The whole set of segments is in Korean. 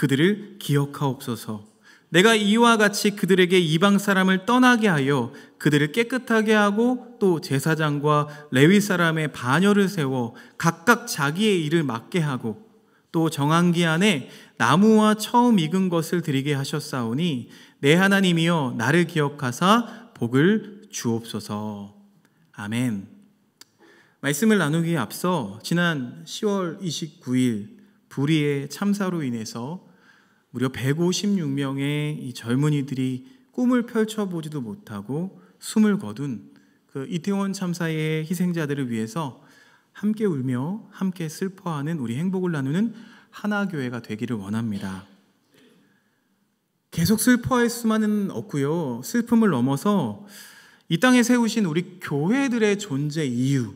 그들을 기억하옵소서. 내가 이와 같이 그들에게 이방 사람을 떠나게 하여 그들을 깨끗하게 하고 또 제사장과 레위 사람의 반열을 세워 각각 자기의 일을 맡게 하고 또 정한 기한에 나무와 처음 익은 것을 드리게 하셨사오니 내 하나님이여 나를 기억하사 복을 주옵소서. 아멘. 말씀을 나누기에 앞서 지난 10월 29일 불의의 참사로 인해서 무려 156명의 이 젊은이들이 꿈을 펼쳐보지도 못하고 숨을 거둔 그 이태원 참사의 희생자들을 위해서 함께 울며 함께 슬퍼하는 우리 행복을 나누는 하나교회가 되기를 원합니다. 계속 슬퍼할 수만은 없고요. 슬픔을 넘어서 이 땅에 세우신 우리 교회들의 존재 이유,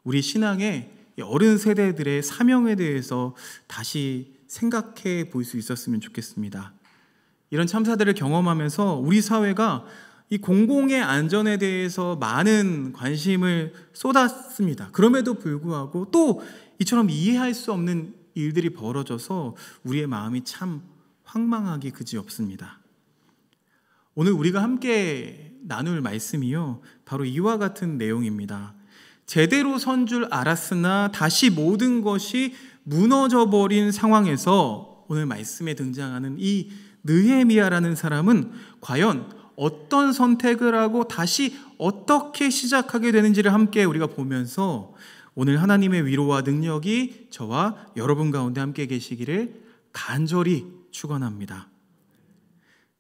우리 신앙의 어른 세대들의 사명에 대해서 다시 생각해 볼 수 있었으면 좋겠습니다. 이런 참사들을 경험하면서 우리 사회가 이 공공의 안전에 대해서 많은 관심을 쏟았습니다. 그럼에도 불구하고 또 이처럼 이해할 수 없는 일들이 벌어져서 우리의 마음이 참 황망하기 그지없습니다. 오늘 우리가 함께 나눌 말씀이요, 바로 이와 같은 내용입니다. 제대로 선 줄 알았으나 다시 모든 것이 무너져버린 상황에서 오늘 말씀에 등장하는 이 느헤미야라는 사람은 과연 어떤 선택을 하고 다시 어떻게 시작하게 되는지를 함께 우리가 보면서 오늘 하나님의 위로와 능력이 저와 여러분 가운데 함께 계시기를 간절히 축원합니다.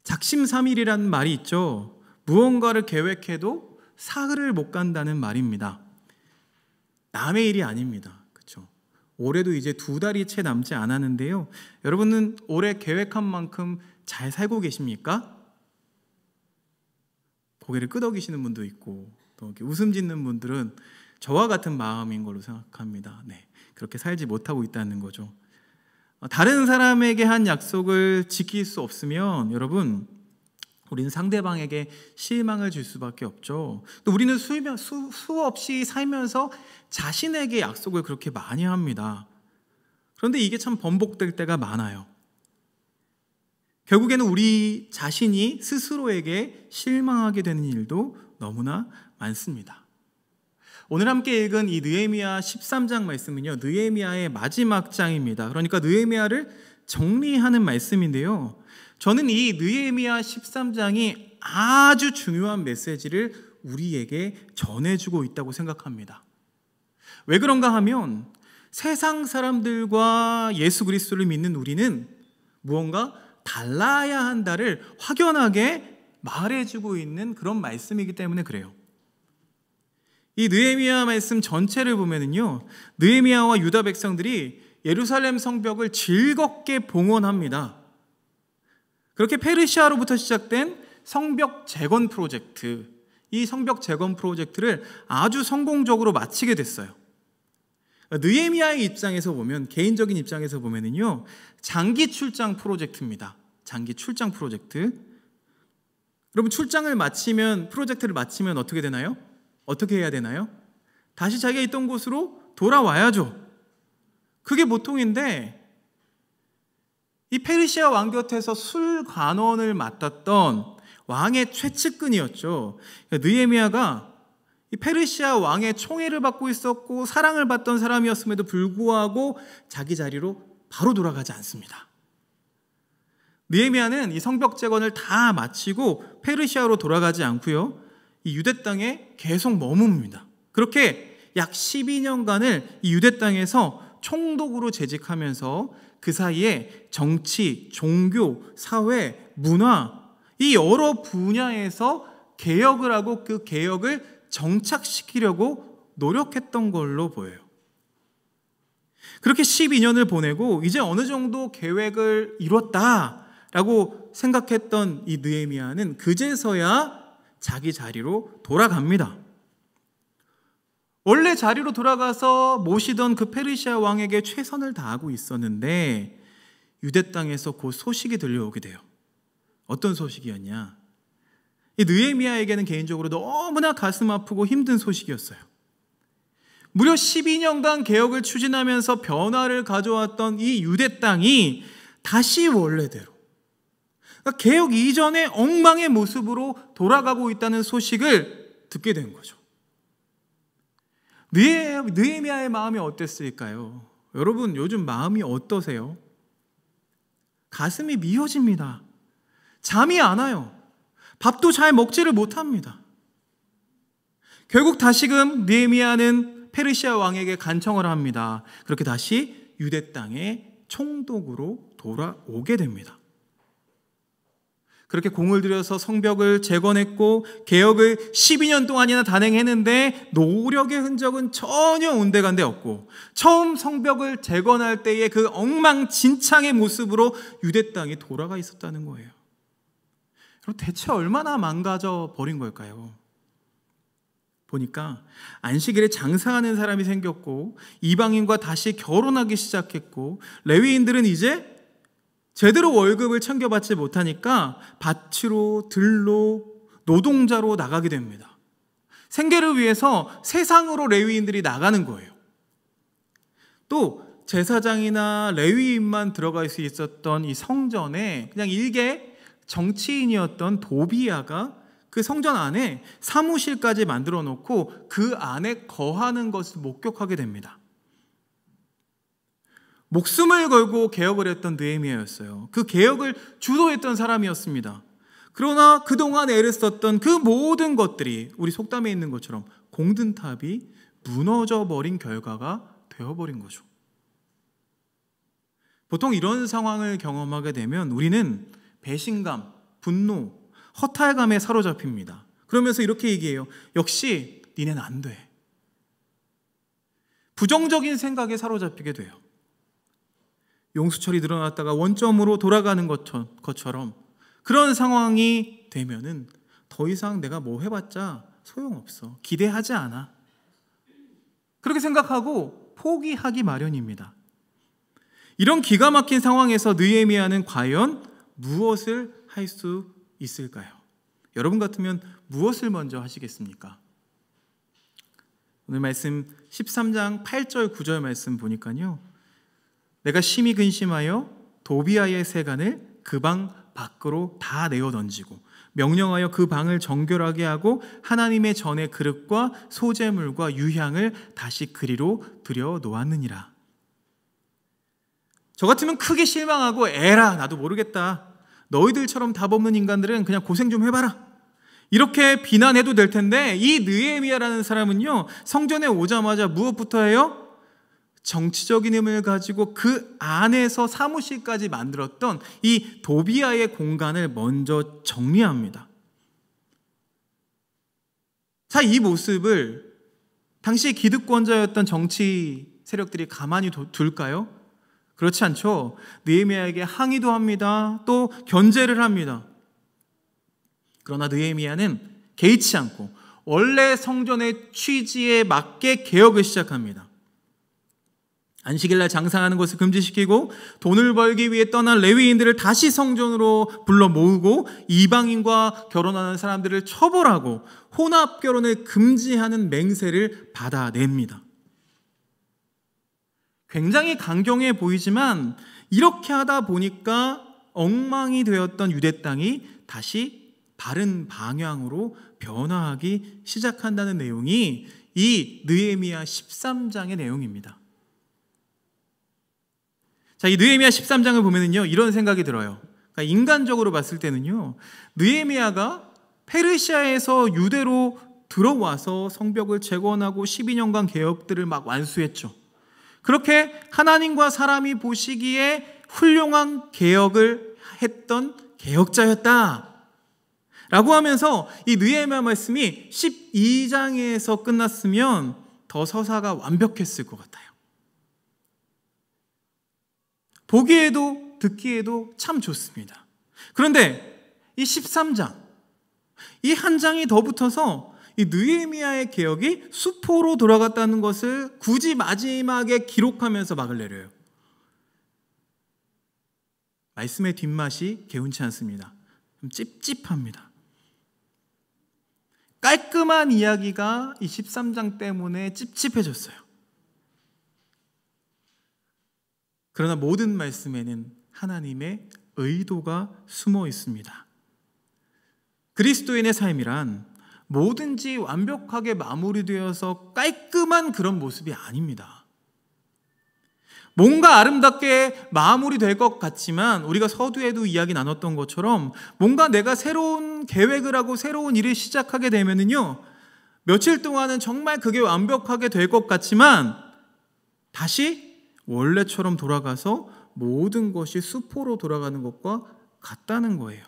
작심삼일이라는 말이 있죠. 무언가를 계획해도 사흘을 못 간다는 말입니다. 남의 일이 아닙니다. 그렇죠? 올해도 이제 2달이 채 남지 않았는데요. 여러분은 올해 계획한 만큼 잘 살고 계십니까? 고개를 끄덕이시는 분도 있고 또 이렇게 웃음 짓는 분들은 저와 같은 마음인 걸로 생각합니다. 네, 그렇게 살지 못하고 있다는 거죠. 다른 사람에게 한 약속을 지킬 수 없으면 여러분, 우리는 상대방에게 실망을 줄 수밖에 없죠. 또 우리는 수없이 살면서 자신에게 약속을 그렇게 많이 합니다. 그런데 이게 참 번복될 때가 많아요. 결국에는 우리 자신이 스스로에게 실망하게 되는 일도 너무나 많습니다. 오늘 함께 읽은 이 느헤미야 13장 말씀은요, 느헤미야의 마지막 장입니다. 그러니까 느헤미야를 정리하는 말씀인데요, 저는 이 느헤미야 13장이 아주 중요한 메시지를 우리에게 전해주고 있다고 생각합니다. 왜 그런가 하면 세상 사람들과 예수 그리스도를 믿는 우리는 무언가 달라야 한다를 확연하게 말해주고 있는 그런 말씀이기 때문에 그래요. 이 느헤미야 말씀 전체를 보면은요, 느헤미야와 유다 백성들이 예루살렘 성벽을 즐겁게 봉헌합니다. 그렇게 페르시아로부터 시작된 성벽 재건 프로젝트, 이 성벽 재건 프로젝트를 아주 성공적으로 마치게 됐어요. 느헤미야의 입장에서 보면, 개인적인 입장에서 보면은요, 장기 출장 프로젝트입니다. 장기 출장 프로젝트. 여러분, 출장을 마치면, 프로젝트를 마치면 어떻게 되나요? 어떻게 해야 되나요? 다시 자기가 있던 곳으로 돌아와야죠. 그게 보통인데, 이 페르시아 왕 곁에서 술관원을 맡았던 왕의 최측근이었죠. 느헤미야가 이 페르시아 왕의 총애를 받고 있었고 사랑을 받던 사람이었음에도 불구하고 자기 자리로 바로 돌아가지 않습니다. 느헤미야는 이 성벽 재건을 다 마치고 페르시아로 돌아가지 않고요, 이 유대 땅에 계속 머뭅니다. 그렇게 약 12년간을 이 유대 땅에서 총독으로 재직하면서 그 사이에 정치, 종교, 사회, 문화, 이 여러 분야에서 개혁을 하고 그 개혁을 정착시키려고 노력했던 걸로 보여요. 그렇게 12년을 보내고 이제 어느 정도 계획을 이뤘다라고 생각했던 이 느헤미야는 그제서야 자기 자리로 돌아갑니다. 원래 자리로 돌아가서 모시던 그 페르시아 왕에게 최선을 다하고 있었는데 유대 땅에서 곧 소식이 들려오게 돼요. 어떤 소식이었냐? 이 느헤미야에게는 개인적으로 너무나 가슴 아프고 힘든 소식이었어요. 무려 12년간 개혁을 추진하면서 변화를 가져왔던 이 유대 땅이 다시 원래대로, 그러니까 개혁 이전의 엉망의 모습으로 돌아가고 있다는 소식을 듣게 된 거죠. 느헤미야의 마음이 어땠을까요? 여러분, 요즘 마음이 어떠세요? 가슴이 미어집니다. 잠이 안 와요. 밥도 잘 먹지를 못합니다. 결국 다시금 느헤미야는 페르시아 왕에게 간청을 합니다. 그렇게 다시 유대 땅의 총독으로 돌아오게 됩니다. 그렇게 공을 들여서 성벽을 재건했고 개혁을 12년 동안이나 단행했는데 노력의 흔적은 전혀 온데간데 없고, 처음 성벽을 재건할 때의 그 엉망진창의 모습으로 유대 땅이 돌아가 있었다는 거예요. 그럼 대체 얼마나 망가져 버린 걸까요? 보니까 안식일에 장사하는 사람이 생겼고, 이방인과 다시 결혼하기 시작했고, 레위인들은 이제 제대로 월급을 챙겨받지 못하니까 밭으로 들로 노동자로 나가게 됩니다. 생계를 위해서 세상으로 레위인들이 나가는 거예요. 또 제사장이나 레위인만 들어갈 수 있었던 이 성전에 그냥 일개 정치인이었던 도비야가 그 성전 안에 사무실까지 만들어 놓고 그 안에 거하는 것을 목격하게 됩니다. 목숨을 걸고 개혁을 했던 느헤미야였어요. 그 개혁을 주도했던 사람이었습니다. 그러나 그동안 애를 썼던 그 모든 것들이 우리 속담에 있는 것처럼 공든탑이 무너져 버린 결과가 되어버린 거죠. 보통 이런 상황을 경험하게 되면 우리는 배신감, 분노, 허탈감에 사로잡힙니다. 그러면서 이렇게 얘기해요. 역시 니네는 안 돼. 부정적인 생각에 사로잡히게 돼요. 용수철이 늘어났다가 원점으로 돌아가는 것처럼 그런 상황이 되면은 더 이상 내가 뭐 해봤자 소용없어. 기대하지 않아. 그렇게 생각하고 포기하기 마련입니다. 이런 기가 막힌 상황에서 느헤미야는 과연 무엇을 할 수 있을까요? 여러분 같으면 무엇을 먼저 하시겠습니까? 오늘 말씀 13장 8절 9절 말씀 보니까요, 내가 심히 근심하여 도비아의 세간을 그 방 밖으로 다 내어 던지고 명령하여 그 방을 정결하게 하고 하나님의 전의 그릇과 소제물과 유향을 다시 그리로 들여 놓았느니라. 저 같으면 크게 실망하고 에라 나도 모르겠다. 너희들처럼 답 없는 인간들은 그냥 고생 좀 해봐라. 이렇게 비난해도 될 텐데 이 느헤미야라는 사람은요, 성전에 오자마자 무엇부터 해요? 정치적인 힘을 가지고 그 안에서 사무실까지 만들었던 이 도비아의 공간을 먼저 정리합니다. 자, 이 모습을 당시 기득권자였던 정치 세력들이 가만히 둘까요? 그렇지 않죠. 느헤미야에게 항의도 합니다. 또 견제를 합니다. 그러나 느헤미야는 개의치 않고 원래 성전의 취지에 맞게 개혁을 시작합니다. 안식일날 장사하는 것을 금지시키고 돈을 벌기 위해 떠난 레위인들을 다시 성전으로 불러 모으고 이방인과 결혼하는 사람들을 처벌하고 혼합 결혼을 금지하는 맹세를 받아냅니다. 굉장히 강경해 보이지만 이렇게 하다 보니까 엉망이 되었던 유대 땅이 다시 바른 방향으로 변화하기 시작한다는 내용이 이 느헤미야 13장의 내용입니다. 자, 이 느헤미야 13장을 보면은요, 이런 생각이 들어요. 그러니까 인간적으로 봤을 때는요, 느헤미야가 페르시아에서 유대로 들어와서 성벽을 재건하고 12년간 개혁들을 막 완수했죠. 그렇게 하나님과 사람이 보시기에 훌륭한 개혁을 했던 개혁자였다 라고 하면서 이 느헤미야 말씀이 12장에서 끝났으면 더 서사가 완벽했을 것 같아요. 보기에도 듣기에도 참 좋습니다. 그런데 이 13장, 이 한 장이 더 붙어서 이 느헤미야의 개혁이 수포로 돌아갔다는 것을 굳이 마지막에 기록하면서 막을 내려요. 말씀의 뒷맛이 개운치 않습니다. 좀 찝찝합니다. 깔끔한 이야기가 이 13장 때문에 찝찝해졌어요. 그러나 모든 말씀에는 하나님의 의도가 숨어 있습니다. 그리스도인의 삶이란 뭐든지 완벽하게 마무리되어서 깔끔한 그런 모습이 아닙니다. 뭔가 아름답게 마무리될 것 같지만 우리가 서두에도 이야기 나눴던 것처럼 뭔가 내가 새로운 계획을 하고 새로운 일을 시작하게 되면은요, 며칠 동안은 정말 그게 완벽하게 될 것 같지만 다시 원래처럼 돌아가서 모든 것이 수포로 돌아가는 것과 같다는 거예요.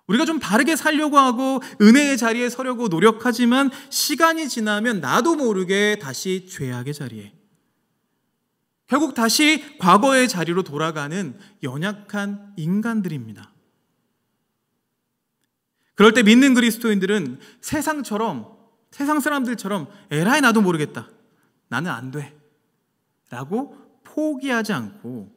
우리가 좀 바르게 살려고 하고 은혜의 자리에 서려고 노력하지만 시간이 지나면 나도 모르게 다시 죄악의 자리에, 결국 다시 과거의 자리로 돌아가는 연약한 인간들입니다. 그럴 때 믿는 그리스도인들은 세상 사람들처럼 에라이 나도 모르겠다, 나는 안 돼 라고 포기하지 않고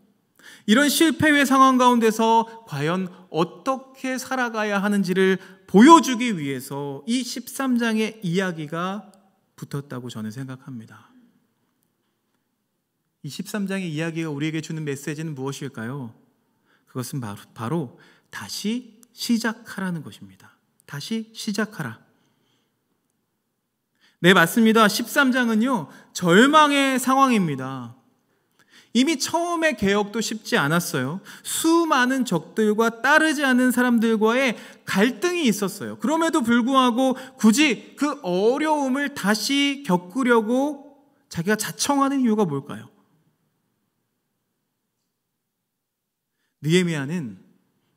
이런 실패의 상황 가운데서 과연 어떻게 살아가야 하는지를 보여주기 위해서 이 13장의 이야기가 붙었다고 저는 생각합니다. 이 13장의 이야기가 우리에게 주는 메시지는 무엇일까요? 그것은 바로 다시 시작하라는 것입니다. 다시 시작하라. 네, 맞습니다. 13장은요, 절망의 상황입니다. 이미 처음에 개혁도 쉽지 않았어요. 수많은 적들과 따르지 않은 사람들과의 갈등이 있었어요. 그럼에도 불구하고 굳이 그 어려움을 다시 겪으려고 자기가 자청하는 이유가 뭘까요? 느헤미야는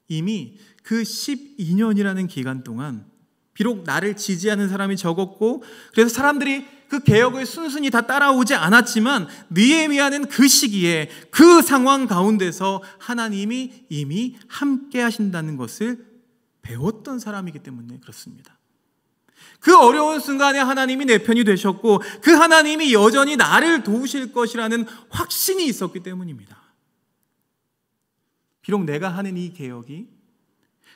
이미 그 12년이라는 기간 동안 비록 나를 지지하는 사람이 적었고 그래서 사람들이 그 개혁을 순순히 다 따라오지 않았지만 느헤미야는 그 시기에 그 상황 가운데서 하나님이 이미 함께 하신다는 것을 배웠던 사람이기 때문에 그렇습니다. 그 어려운 순간에 하나님이 내 편이 되셨고 그 하나님이 여전히 나를 도우실 것이라는 확신이 있었기 때문입니다. 비록 내가 하는 이 개혁이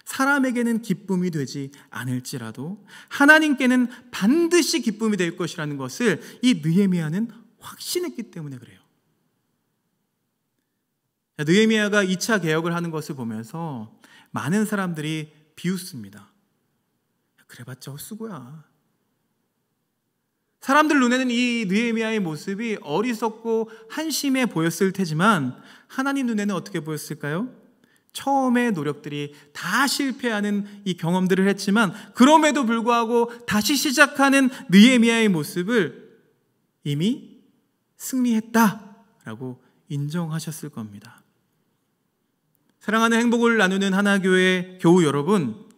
사람에게는 기쁨이 되지 않을지라도 하나님께는 반드시 기쁨이 될 것이라는 것을 이 느헤미야는 확신했기 때문에 그래요. 느헤미야가 2차 개혁을 하는 것을 보면서 많은 사람들이 비웃습니다. 그래봤자 헛수고야. 사람들 눈에는 이 느헤미야의 모습이 어리석고 한심해 보였을 테지만 하나님 눈에는 어떻게 보였을까요? 처음의 노력들이 다 실패하는 이 경험들을 했지만 그럼에도 불구하고 다시 시작하는 느헤미야의 모습을 이미 승리했다라고 인정하셨을 겁니다. 사랑하는 행복을 나누는 하나교회 교우 여러분,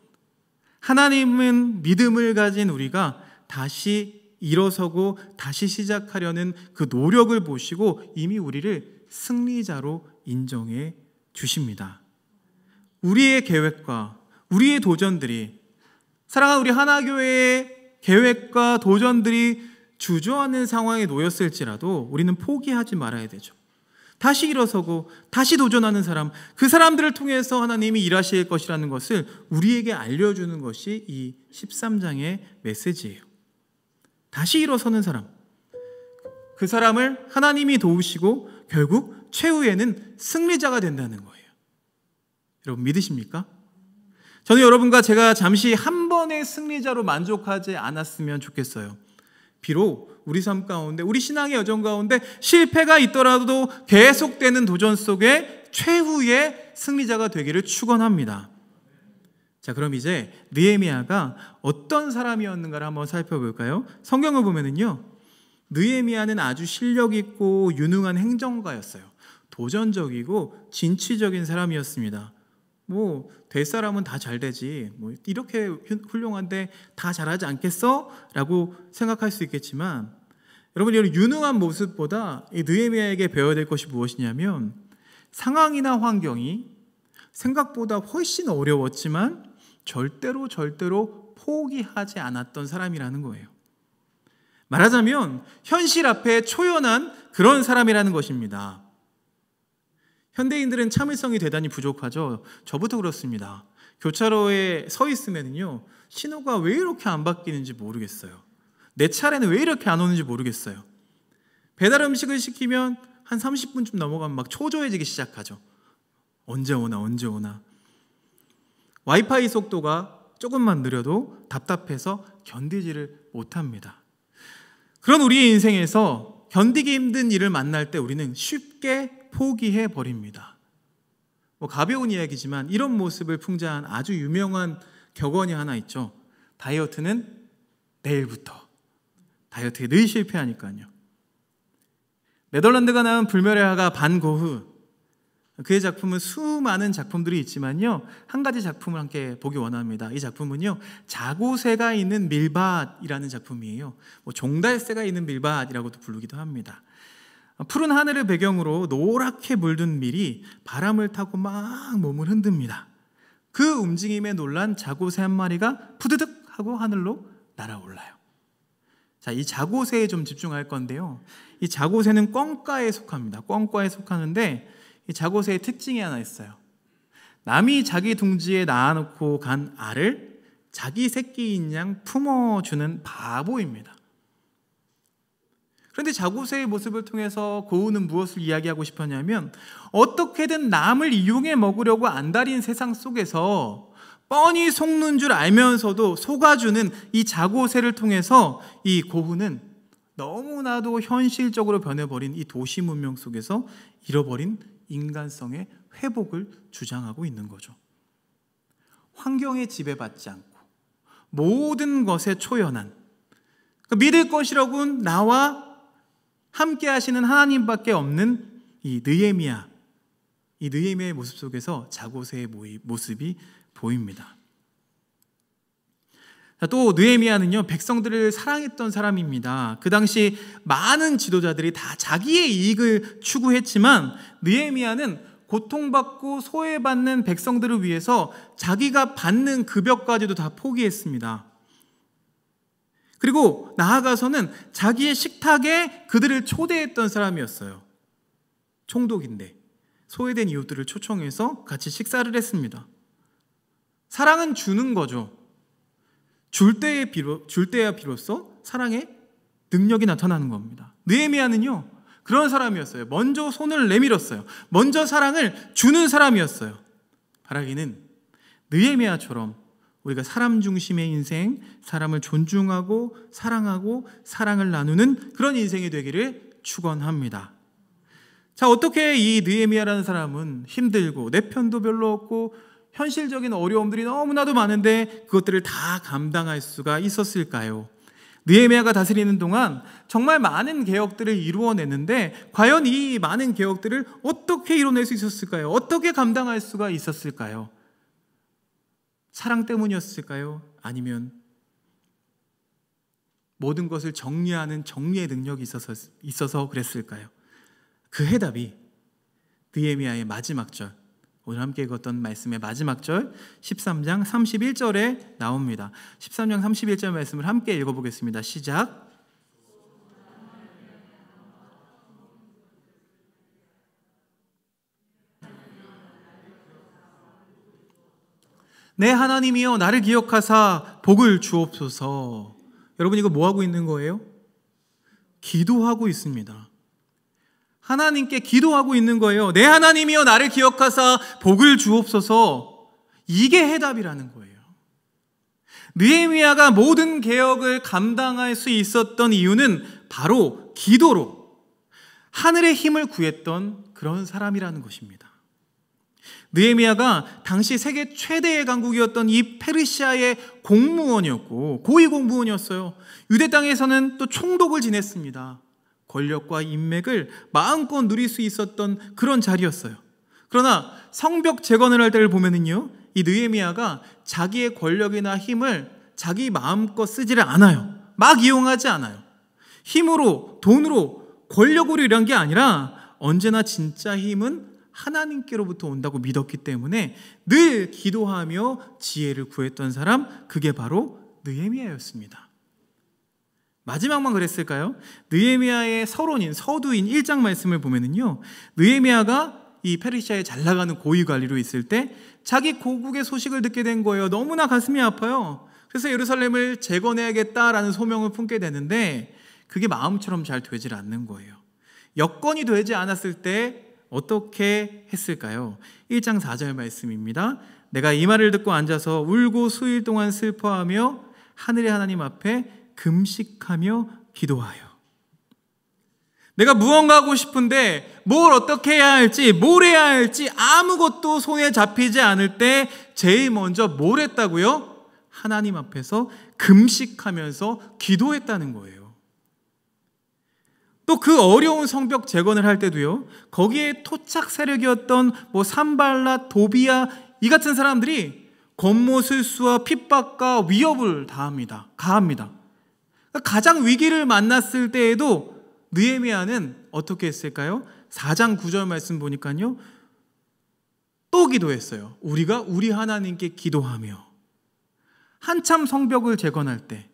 하나님은 믿음을 가진 우리가 다시 일어서고 다시 시작하려는 그 노력을 보시고 이미 우리를 승리자로 인정해 주십니다. 우리의 계획과 우리의 도전들이, 사랑하는 우리 하나교회의 계획과 도전들이 주저하는 상황에 놓였을지라도 우리는 포기하지 말아야 되죠. 다시 일어서고 다시 도전하는 사람, 그 사람들을 통해서 하나님이 일하실 것이라는 것을 우리에게 알려주는 것이 이 13장의 메시지예요. 다시 일어서는 사람, 그 사람을 하나님이 도우시고 결국 최후에는 승리자가 된다는 거예요. 여러분 믿으십니까? 저는 여러분과 제가 잠시 한 번의 승리자로 만족하지 않았으면 좋겠어요. 비록 우리 삶 가운데, 우리 신앙의 여정 가운데 실패가 있더라도 계속되는 도전 속에 최후의 승리자가 되기를 축원합니다. 자, 그럼 이제 느헤미야가 어떤 사람이었는가를 한번 살펴볼까요? 성경을 보면은요, 느헤미야는 아주 실력 있고 유능한 행정가였어요. 도전적이고 진취적인 사람이었습니다. 될 사람은 다 잘 되지, 이렇게 훌륭한데 다 잘하지 않겠어? 라고 생각할 수 있겠지만 여러분, 이런 유능한 모습보다 이 느헤미야에게 배워야 될 것이 무엇이냐면 상황이나 환경이 생각보다 훨씬 어려웠지만 절대로 포기하지 않았던 사람이라는 거예요. 말하자면 현실 앞에 초연한 그런 사람이라는 것입니다. 현대인들은 참을성이 대단히 부족하죠. 저부터 그렇습니다. 교차로에 서 있으면요, 신호가 왜 이렇게 안 바뀌는지 모르겠어요. 내 차례는 왜 이렇게 안 오는지 모르겠어요. 배달 음식을 시키면 한 30분쯤 넘어가면 막 초조해지기 시작하죠. 언제 오나 언제 오나. 와이파이 속도가 조금만 느려도 답답해서 견디지를 못합니다. 그런 우리의 인생에서 견디기 힘든 일을 만날 때 우리는 쉽게 포기해 버립니다. 가벼운 이야기지만 이런 모습을 풍자한 아주 유명한 격언이 하나 있죠. 다이어트는 내일부터. 다이어트에 늘 실패하니까요. 네덜란드가 낳은 불멸의 화가 반 고흐, 그의 작품은 수많은 작품들이 있지만요, 한 가지 작품을 함께 보기 원합니다. 이 작품은요, 자고새가 있는 밀밭이라는 작품이에요. 종달새가 있는 밀밭이라고도 부르기도 합니다. 푸른 하늘을 배경으로 노랗게 물든 밀이 바람을 타고 막 몸을 흔듭니다. 그 움직임에 놀란 자고새 한 마리가 푸드득 하고 하늘로 날아올라요. 자, 이 자고새에 좀 집중할 건데요, 이 자고새는 꿩과에 속합니다. 꿩과에 속하는데 이 자고새의 특징이 하나 있어요. 남이 자기 둥지에 낳아놓고 간 알을 자기 새끼인 양 품어주는 바보입니다. 그런데 자고새의 모습을 통해서 고흐는 무엇을 이야기하고 싶었냐면, 어떻게든 남을 이용해 먹으려고 안달인 세상 속에서 뻔히 속는 줄 알면서도 속아주는 이 자고새를 통해서 이 고흐는 너무나도 현실적으로 변해버린 이 도시 문명 속에서 잃어버린 인간성의 회복을 주장하고 있는 거죠. 환경에 지배받지 않고 모든 것에 초연한, 믿을 것이라고는 나와 함께 하시는 하나님밖에 없는 이 느헤미야의 모습 속에서 자고새의 모습이 보입니다. 또 느헤미야는요, 백성들을 사랑했던 사람입니다. 그 당시 많은 지도자들이 다 자기의 이익을 추구했지만 느헤미야는 고통받고 소외받는 백성들을 위해서 자기가 받는 급여까지도 다 포기했습니다. 그리고 나아가서는 자기의 식탁에 그들을 초대했던 사람이었어요. 총독인데 소외된 이웃들을 초청해서 같이 식사를 했습니다. 사랑은 주는 거죠. 줄 때야 비로소 사랑의 능력이 나타나는 겁니다. 느헤미야는요, 그런 사람이었어요. 먼저 손을 내밀었어요. 먼저 사랑을 주는 사람이었어요. 바라기는 느헤미야처럼 우리가 사람 중심의 인생, 사람을 존중하고 사랑하고 사랑을 나누는 그런 인생이 되기를 축원합니다. 자, 어떻게 이 느헤미야라는 사람은 힘들고 내 편도 별로 없고 현실적인 어려움들이 너무나도 많은데 그것들을 다 감당할 수가 있었을까요? 느헤미야가 다스리는 동안 정말 많은 개혁들을 이루어냈는데 과연 이 많은 개혁들을 어떻게 이뤄낼 수 있었을까요? 어떻게 감당할 수가 있었을까요? 사랑 때문이었을까요? 아니면 모든 것을 정리하는 정리의 능력이 있어서 그랬을까요? 그 해답이 느헤미야의 마지막 절, 오늘 함께 읽었던 말씀의 마지막 절 13장 31절에 나옵니다. 13장 31절 말씀을 함께 읽어보겠습니다. 시작. 내 하나님이여 나를 기억하사 복을 주옵소서. 여러분, 이거 뭐 하고 있는 거예요? 기도하고 있습니다. 하나님께 기도하고 있는 거예요. 내 하나님이여 나를 기억하사 복을 주옵소서. 이게 해답이라는 거예요. 느헤미야가 모든 개혁을 감당할 수 있었던 이유는 바로 기도로 하늘의 힘을 구했던 그런 사람이라는 것입니다. 느헤미야가 당시 세계 최대의 강국이었던 이 페르시아의 공무원이었고 고위 공무원이었어요. 유대 땅에서는 또 총독을 지냈습니다. 권력과 인맥을 마음껏 누릴 수 있었던 그런 자리였어요. 그러나 성벽 재건을 할 때를 보면은요, 이 느헤미야가 자기의 권력이나 힘을 자기 마음껏 쓰지를 않아요. 막 이용하지 않아요. 힘으로, 돈으로, 권력으로 이런 게 아니라 언제나 진짜 힘은 하나님께로부터 온다고 믿었기 때문에 늘 기도하며 지혜를 구했던 사람, 그게 바로 느헤미야였습니다. 마지막만 그랬을까요? 느헤미야의 서론인 서두인 1장 말씀을 보면은요, 느헤미야가 이 페르시아에 잘 나가는 고위 관리로 있을 때 자기 고국의 소식을 듣게 된 거예요. 너무나 가슴이 아파요. 그래서 예루살렘을 재건해야겠다라는 소명을 품게 되는데 그게 마음처럼 잘 되질 않는 거예요. 여건이 되지 않았을 때 어떻게 했을까요? 1장 4절 말씀입니다. 내가 이 말을 듣고 앉아서 울고 수일 동안 슬퍼하며 하늘의 하나님 앞에 금식하며 기도하여. 내가 무언가 하고 싶은데 뭘 어떻게 해야 할지, 뭘 해야 할지 아무것도 손에 잡히지 않을 때 제일 먼저 뭘 했다고요? 하나님 앞에서 금식하면서 기도했다는 거예요. 또 그 어려운 성벽 재건을 할 때도요, 거기에 토착 세력이었던 산발랏, 도비야 이 같은 사람들이 권모술수와 핍박과 위협을 가합니다. 가장 위기를 만났을 때에도 느헤미야는 어떻게 했을까요? 4장 9절 말씀 보니까요, 또 기도했어요. 우리가 우리 하나님께 기도하며. 한참 성벽을 재건할 때,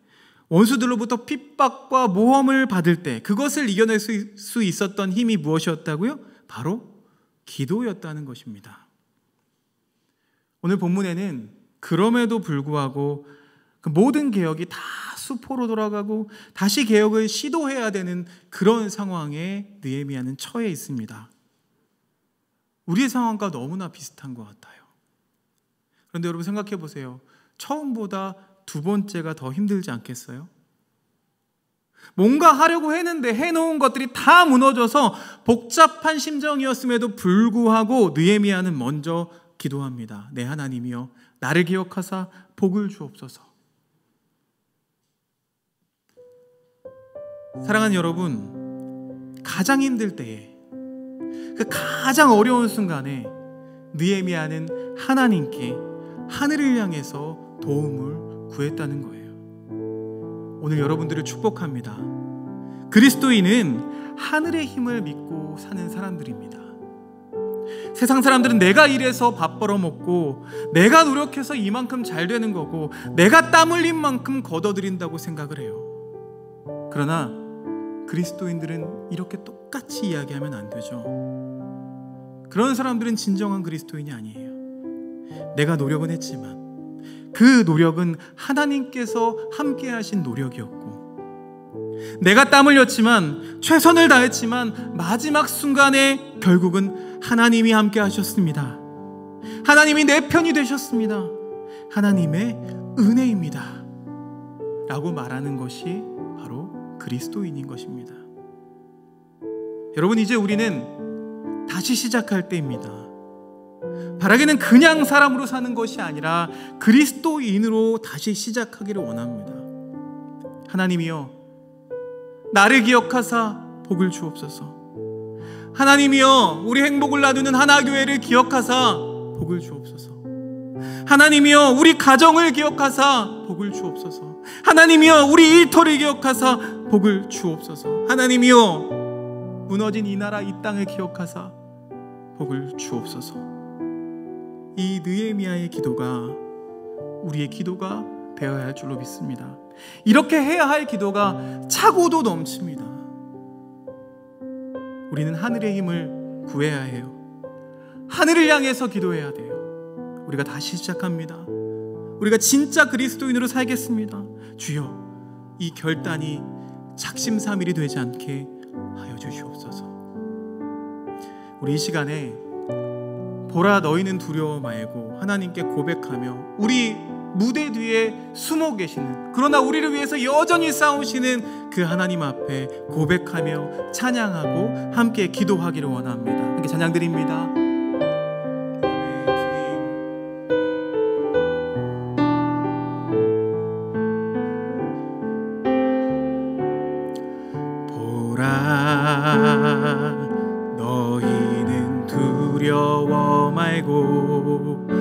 원수들로부터 핍박과 모험을 받을 때 그것을 이겨낼 수 있었던 힘이 무엇이었다고요? 바로 기도였다는 것입니다. 오늘 본문에는 그럼에도 불구하고 그 모든 개혁이 다 수포로 돌아가고 다시 개혁을 시도해야 되는 그런 상황에 느헤미야는 처해 있습니다. 우리의 상황과 너무나 비슷한 것 같아요. 그런데 여러분 생각해 보세요. 처음보다 두 번째가 더 힘들지 않겠어요? 뭔가 하려고 했는데 해놓은 것들이 다 무너져서 복잡한 심정이었음에도 불구하고 느헤미야는 먼저 기도합니다. 내 하나님이여 나를 기억하사 복을 주옵소서. 사랑하는 여러분, 가장 힘들 때에, 그 가장 어려운 순간에 느헤미야는 하나님께 하늘을 향해서 도움을 구했다는 거예요. 오늘 여러분들을 축복합니다. 그리스도인은 하늘의 힘을 믿고 사는 사람들입니다. 세상 사람들은 내가 일해서 밥 벌어먹고 내가 노력해서 이만큼 잘 되는 거고 내가 땀 흘린 만큼 거둬들인다고 생각을 해요. 그러나 그리스도인들은 이렇게 똑같이 이야기하면 안 되죠. 그런 사람들은 진정한 그리스도인이 아니에요. 내가 노력은 했지만 그 노력은 하나님께서 함께 하신 노력이었고, 내가 땀 흘렸지만 최선을 다했지만 마지막 순간에 결국은 하나님이 함께 하셨습니다. 하나님이 내 편이 되셨습니다. 하나님의 은혜입니다 라고 말하는 것이 바로 그리스도인인 것입니다. 여러분, 이제 우리는 다시 시작할 때입니다. 바라기는 그냥 사람으로 사는 것이 아니라 그리스도인으로 다시 시작하기를 원합니다. 하나님이여 나를 기억하사 복을 주옵소서. 하나님이여 우리 행복을 나누는 하나교회를 기억하사 복을 주옵소서. 하나님이여 우리 가정을 기억하사 복을 주옵소서. 하나님이여 우리 일터를 기억하사 복을 주옵소서. 하나님이여 무너진 이 나라 이 땅을 기억하사 복을 주옵소서. 이 느헤미야의 기도가 우리의 기도가 되어야 할 줄로 믿습니다. 이렇게 해야 할 기도가 차고도 넘칩니다. 우리는 하늘의 힘을 구해야 해요. 하늘을 향해서 기도해야 돼요. 우리가 다시 시작합니다. 우리가 진짜 그리스도인으로 살겠습니다. 주여 이 결단이 작심삼일이 되지 않게 하여 주시옵소서. 우리 이 시간에 보라 너희는 두려워 말고 하나님께 고백하며 우리 무대 뒤에 숨어 계시는, 그러나 우리를 위해서 여전히 싸우시는 그 하나님 앞에 고백하며 찬양하고 함께 기도하기를 원합니다. 함께 찬양 드립니다. 보라 너희는 두려워 말고